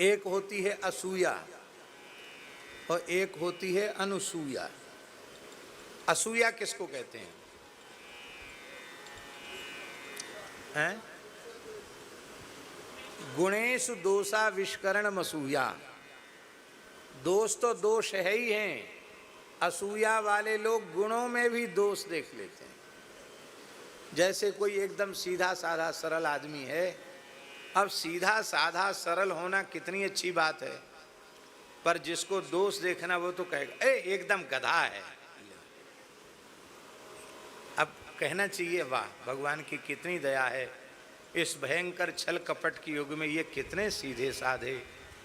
एक होती है असूया और एक होती है अनुसूया। असूया किसको कहते हैं? हैं? गुणेषु दोषा विष्करण मसूया। दोष तो दोष है ही हैं, असूया वाले लोग गुणों में भी दोष देख लेते हैं। जैसे कोई एकदम सीधा साधा सरल आदमी है, अब सीधा साधा सरल होना कितनी अच्छी बात है, पर जिसको दोष देखना वो तो कहेगा ए एकदम गधा है। अब कहना चाहिए वाह भगवान की कितनी दया है, इस भयंकर छल कपट के युग में ये कितने सीधे साधे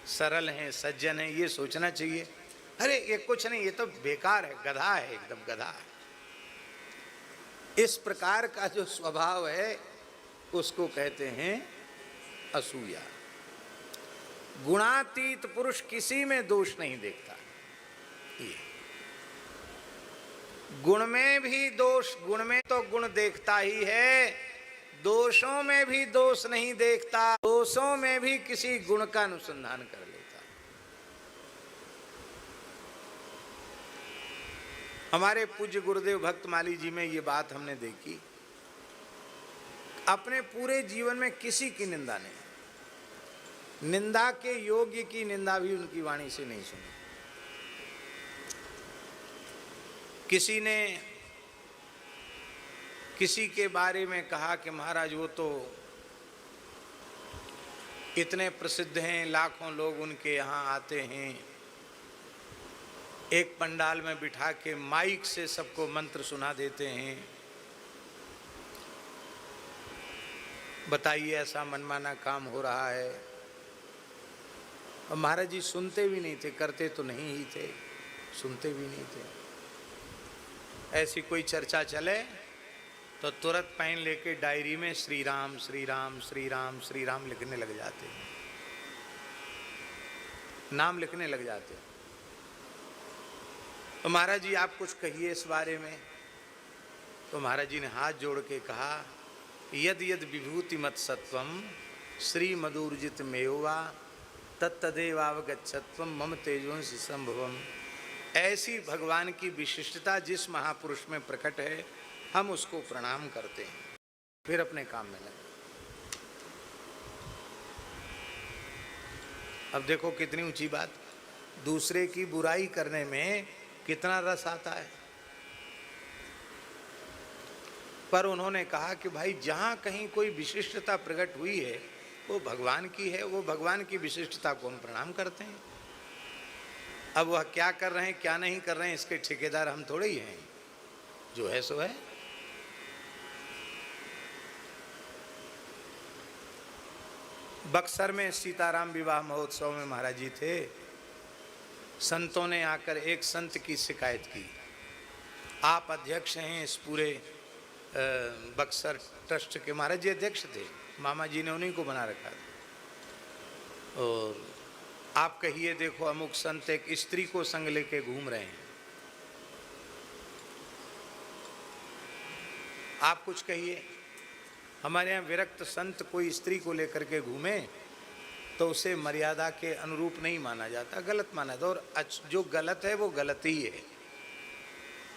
सरल हैं, सज्जन हैं, ये सोचना चाहिए। अरे ये कुछ नहीं, ये तो बेकार है, गधा है, एकदम गधा है। इस प्रकार का जो स्वभाव है उसको कहते हैं असूया। गुणातीत पुरुष किसी में दोष नहीं देखता। ये गुण में भी दोष, गुण में तो गुण देखता ही है, दोषों में भी दोष नहीं देखता, दोषों में भी किसी गुण का अनुसंधान कर लेता। हमारे पूज्य गुरुदेव भक्तमाली जी में ये बात हमने देखी, अपने पूरे जीवन में किसी की निंदा नहीं, निंदा के योग्य की निंदा भी उनकी वाणी से नहीं सुनी। किसी ने किसी के बारे में कहा कि महाराज वो तो इतने प्रसिद्ध हैं, लाखों लोग उनके यहाँ आते हैं, एक पंडाल में बिठा के माइक से सबको मंत्र सुना देते हैं, बताइए ऐसा मनमाना काम हो रहा है। और महाराज जी सुनते भी नहीं थे, करते तो नहीं ही थे, सुनते भी नहीं थे। ऐसी कोई चर्चा चले तो तुरंत पेन लेके डायरी में श्री राम श्री राम श्री राम श्री राम लिखने लग जाते हैं, नाम लिखने लग जाते हैं। तो महाराज जी आप कुछ कहिए इस बारे में। तो महाराज जी ने हाथ जोड़ के कहा, यद यद विभूति मत सत्वम श्री मधुर्जित मेवा तत्तदेवावगच्छत्वम मम तेजोंसि संभवम। ऐसी भगवान की विशिष्टता जिस महापुरुष में प्रकट है, हम उसको प्रणाम करते हैं, फिर अपने काम में लगे। अब देखो कितनी ऊंची बात, दूसरे की बुराई करने में कितना रस आता है। पर उन्होंने कहा कि भाई जहाँ कहीं कोई विशिष्टता प्रकट हुई है वो भगवान की है, वो भगवान की विशिष्टता को हम प्रणाम करते हैं। अब वह क्या कर रहे हैं क्या नहीं कर रहे हैं इसके ठेकेदार हम थोड़े ही हैं, जो है सो है। बक्सर में सीताराम विवाह महोत्सव में महाराज जी थे, संतों ने आकर एक संत की शिकायत की, आप अध्यक्ष हैं इस पूरे बक्सर ट्रस्ट के। महाराज जी अध्यक्ष थे, मामा जी ने उन्हीं को बना रखा था। और आप कहिए देखो अमुक संत एक स्त्री को संग लेके घूम रहे हैं, आप कुछ कहिए। हमारे यहाँ विरक्त संत कोई स्त्री को लेकर के घूमे तो उसे मर्यादा के अनुरूप नहीं माना जाता, गलत माना जाता। और जो गलत है वो गलत ही है,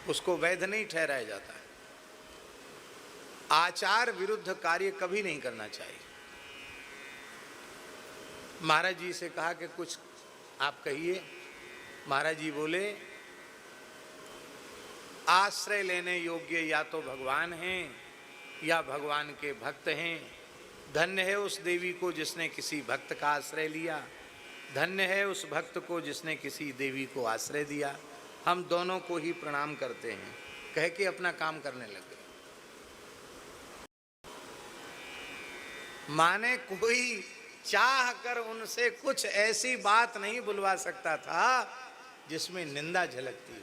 उसको वैध नहीं ठहराया जाता। आचार विरुद्ध कार्य कभी नहीं करना चाहिए। महाराज जी से कहा कि कुछ आप कहिए। महाराज जी बोले, आश्रय लेने योग्य या तो भगवान हैं या भगवान के भक्त हैं। धन्य है उस देवी को जिसने किसी भक्त का आश्रय लिया, धन्य है उस भक्त को जिसने किसी देवी को आश्रय दिया। हम दोनों को ही प्रणाम करते हैं, कह के अपना काम करने लगे। माने कोई चाह कर उनसे कुछ ऐसी बात नहीं बुलवा सकता था जिसमें निंदा झलकती हो।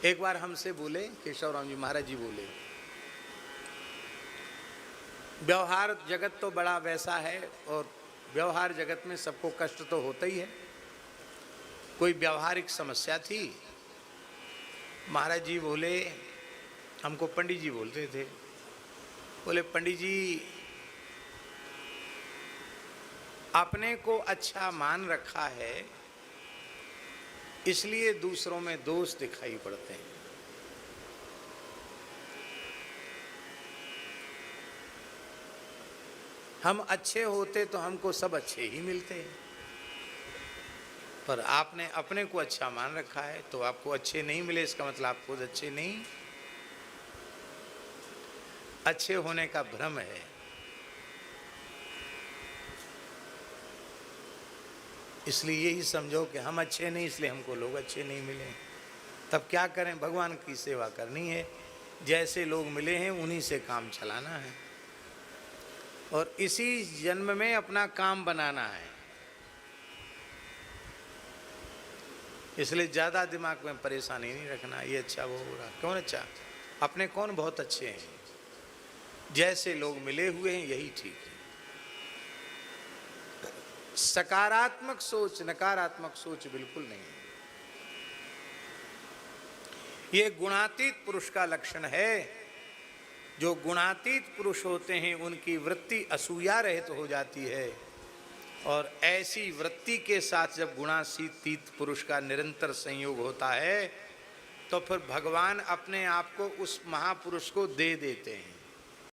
एक बार हमसे बोले केशव राम जी, महाराज जी बोले, व्यवहार जगत तो बड़ा वैसा है और व्यवहार जगत में सबको कष्ट तो होता ही है। कोई व्यवहारिक समस्या थी। महाराज जी बोले, हमको पंडित जी बोलते थे, बोले पंडित जी, अपने को अच्छा मान रखा है इसलिए दूसरों में दोष दिखाई पड़ते हैं। हम अच्छे होते तो हमको सब अच्छे ही मिलते हैं, पर आपने अपने को अच्छा मान रखा है तो आपको अच्छे नहीं मिले, इसका मतलब आप खुद अच्छे नहीं। अच्छे होने का भ्रम है। इसलिए यही समझो कि हम अच्छे नहीं, इसलिए हमको लोग अच्छे नहीं मिले। तब क्या करें? भगवान की सेवा करनी है, जैसे लोग मिले हैं उन्हीं से काम चलाना है और इसी जन्म में अपना काम बनाना है। इसलिए ज़्यादा दिमाग में परेशानी नहीं रखना, ये अच्छा वो बुरा। कौन अच्छा? अपने कौन बहुत अच्छे हैं? जैसे लोग मिले हुए हैं यही ठीक है। सकारात्मक सोच, नकारात्मक सोच बिल्कुल नहीं है। ये गुणातीत पुरुष का लक्षण है। जो गुणातीत पुरुष होते हैं उनकी वृत्ति असूया रहित हो जाती है और ऐसी वृत्ति के साथ जब गुणातीत पुरुष का निरंतर संयोग होता है तो फिर भगवान अपने आप को उस महापुरुष को दे देते हैं।